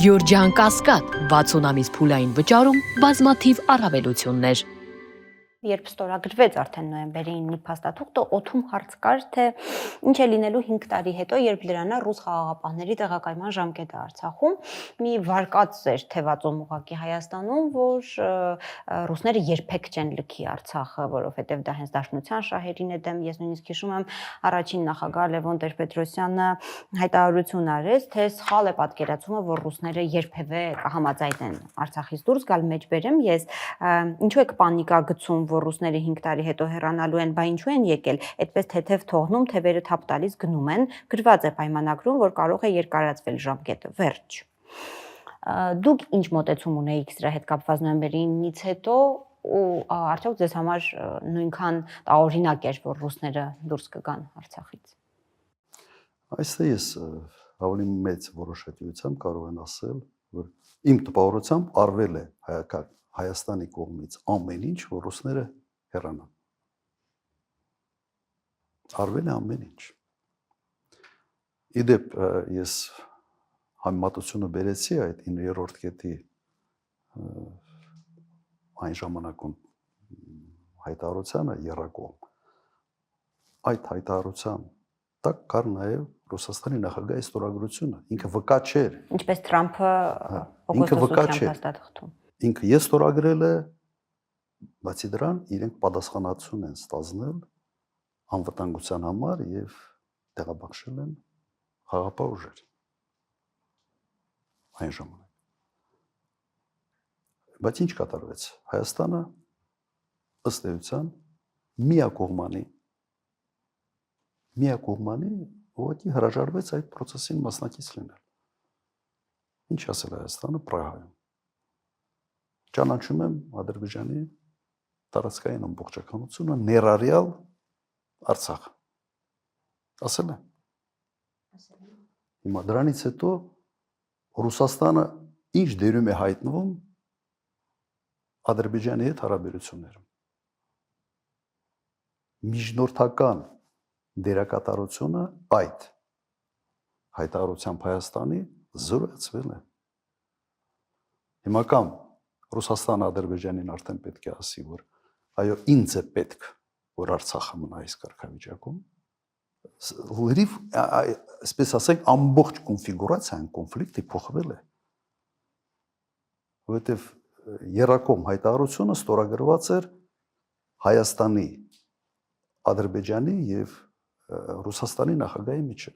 Գյորջյան Կասկադ 60 ամիս փուլային վճարում բազմաթիվ առավելություններ։ Երբ ստորագրվեց արդեն նոյեմբերի 9-ի փաստաթուղթը, օդում հարց կար, թե ինչ է լինելու 5 տարի հետո, երբ Լրանա ռուս խաղաղապահների տեղակայման ժամկետը Արցախում, մի վարկած էր թևածում ուղղակի Հայաստանում, որ ռուսները երբեք չեն լքի Արցախը, որովհետև դա հենց Դաշնության շահերին է դեմ։ Ես նույնիսկ հիշում եմ առաջին նախագահ Լևոն Տեր-Պետրոսյանը հայտարարություն արեց, թե սխալ է պատկերացումը, որ ռուսները երբևէ կհամաձայնեն Արցախից դուրս գալ, մեջբերեմ ես, ինչու եք պանիկա գցում, որ ռուսները 5 տարի հետո հեռանալու են, բա ինչու են եկել, այդպես թեթև թողնում, թևերը թափ տալիս գնում են, գրված է պայմանագրում, որ կարող է երկարացվել ժամկետը, վերջ։ Դուք ինչ մոտեցում ունեիք սրա հետ կապված նոյեմբերի 9-ից հետո ու արդյոք ձեզ համար նույնքան տարօրինակ էր, որ ռուսները դուրս կգան Արցախից։ Այստեղ ես ավելի մեծ որոշակիությամբ կարող եմ ասել, որ իմ տպավորությամբ արվել է Հայաստանի կողմից ամեն ինչ, որ ռուսները հեռանան։ Արվել է ամեն ինչ։ Իդեպ ես համեմատությունը բերեցի այդ 9-րդ կետի այն ժամանակում հայտարարությանը եռակողմ։ Այդ հայտարարության տակ կար նաև Ռուսաստանի նախագահի ստորագրությունը, ինքը վկա չէր։ Ինչպես Թրամփը օգոստոսի փաստաթղթում։ Ինքը ես ստորագրել է, բացի դրան իրենք պատասխանատվություն են ստանձնել անվտանգության համար եւ տեղաբաշխել են խաղաղապահ ուժեր այն ժամանակ։ Բայց ինչ կատարվեց։ Հայաստանը ըստ էության միակողմանի ուղղակի հրաժարվեց այդ process-ին մասնակից լինել։ Ինչ ասել Հայաստանը Պրահայում։ Ճանաչում եմ Ադրբեջանի տարածքային ամբողջականությունը ներառյալ Արցախը։ Ասել է։ Հիմա դրանից հետո Ռուսաստանը ինչ դերում է հայտնվում Ադրբեջանի հետ հարաբերություններում։ Միջնորդական դերակատարությունը այդ հայտարարությամբ Հայաստանի զորացվել է։ Հիմա կամ Ռուսաստանը Ադրբեջանին արդեն պետք է ասի, որ այո, ինձ է պետք, որ Արցախը մնա այս կարգավիճակում, լրիվ, այսպես ասենք, ամբողջ կոնֆիգուրացիան կոնֆլիկտի փոխվել է, որովհետև եռակողմ հայտարարությունը ստորագրված էր Հայաստանի, Ադրբեջանի եւ Ռուսաստանի նախագահի միջև։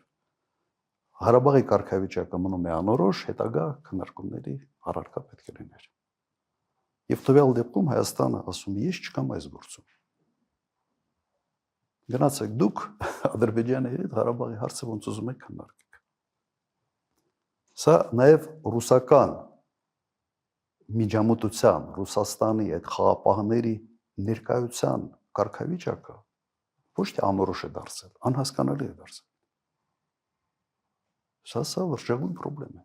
Ղարաբաղի կարգավիճակը մնում է անորոշ, հետագա քննարկումների առարկա պետք է լիներ։ Եվ տվյալ դեպքում Հայաստանը ասում է, ես չկամ այս գործում։ Գնացեք դուք Ադրբեջանի հետ Ղարաբաղի հարցը ոնց ուզում եք քննարկեք։ Սա նաև ռուսական միջամտության, Ռուսաստանի այդ խաղապահների ներկայության կարգավիճակը ոչ թե անորոշ է դարձել, անհասկանալի է դարձել։ Սա լրջագույն խնդրեմ է։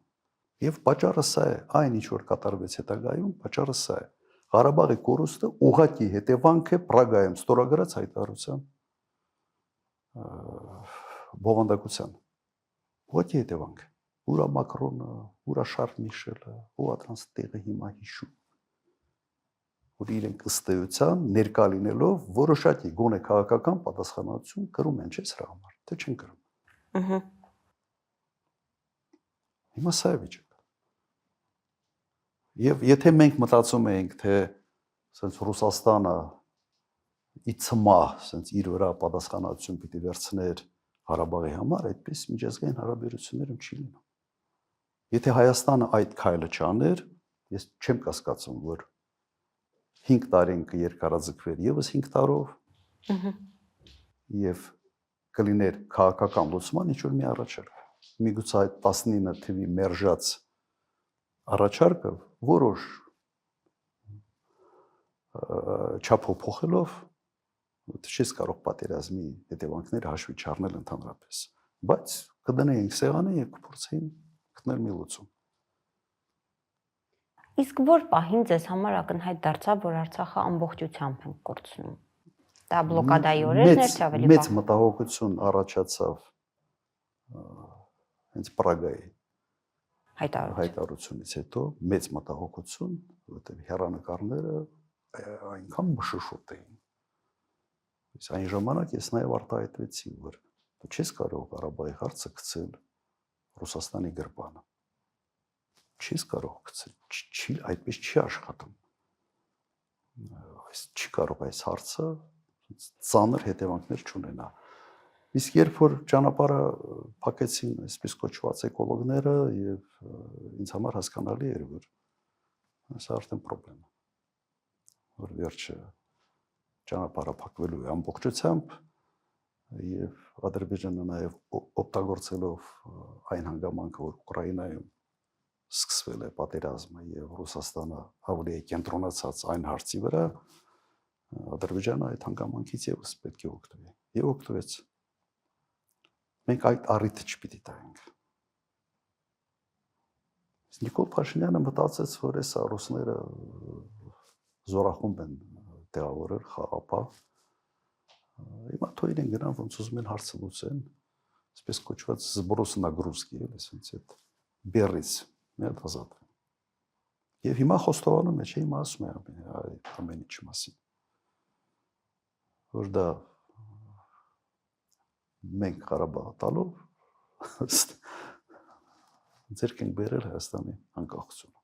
Եվ պատճառը սա է, այն ինչ որ կատարվեց հետագայում, պատճառը սա է։ Ղարաբաղի կորուստը ուղղակի հետևանք է Պրագայում ստորագրած հայտարարության բովանդակության։ Ուղղակի հետևանք։ Ուրա Մակրոնը, ուրա Շարլ Միշելը, ով դրանց տեղը հիմա հիշում։ Որ իրենք ըստ էության ներկա լինելով որոշակի գոնե քաղաքական պատասխանատվություն կրում են, չէ՞ սրա համար, թե չեն կրում։ Հիմա սա է վիճակը։ Եվ եթե մենք մտածում ենք, թե ասենց Ռուսաստանը ի ցմահ ասենց իր վրա պատասխանատվություն պիտի վերցներ Ղարաբաղի համար, այդպես միջազգային հարաբերություններում չի լինում։ Եթե Հայաստանը այդ քայլը չաներ, ես չեմ կասկածում, որ 5 տարին կերկարաձգվեր եւս 5 տարով եւ կլիներ քաղաքական լուծման ինչ որ մի առաջարկ։ Միգուցե այդ 19 թվի մերժած առաջարկը որոշ չափով փոխելով չես կարող պատերազմի հետևանքները հաշվի չառնել ընդհանրապես, բայց կդնեինք սեղանը եւ կփորձեինք գտնել մի լուծում։ Իսկ որ պահին ձեզ համար ակնհայտ դարձավ, որ Արցախը ամբողջությամբ են կորցնում։ Դա բլոկադայի օրերն էր, թե ավելի մեծ մտահոգություն առաջացավ հենց Պրագայի հայտարարությունից հետո մեծ մտահոգություն, որովհետև հեռանկարները այնքան մշուշոտ էին։ Իսկ այն ժամանակ ես նաև արտահայտվեցի, որ դու չես կարող Ղարաբաղի հարցը գցել Ռուսաստանի գրպանը։ Չես կարող գցել, այդպես չի աշխատում։ Այս չի կարող այս հարցը ծանր հետևանքներ չունենա։ Իսկ երբ որ ճանապարհը փակեցին այսպես կոչված էկոլոգները եւ ինձ համար հասկանալի էր, որ սա արդեն խնդրեմ է, որ վերջը ճանապարհը փակվելու է ամբողջությամբ եւ Ադրբեջանը նաեւ օգտագործելով այն հանգամանքը, որ Ուկրաինայում սկսվել է պատերազմը եւ Ռուսաստանը ավելի է կենտրոնացած այն հարցի վրա, Ադրբեջանը այդ հանգամանքից եւս պետք է օգտվի։ Եվ օգտվեց։ Մենք այդ առիթը չպիտի տանք։ Նիկոլ Փաշինյանը մտածեց, որ այս ռուսները զորախումբ են տեղավորել խաղապահ։ Հիմա թող իրեն գնան ոնց ուզում են հարցը լուծեն, այսպես կոչված զբրոս նագրուսկի, այսինքն այդ բերից մի հատ ազատվեն։ Եվ հիմա խոստովանում է, չէ՞, հիմա ասում է ամեն ինչ մասին։ Որ դա մենք Ղարաբաղը տալով ձեռք ենք բերել Հայաստանի անկախությունը։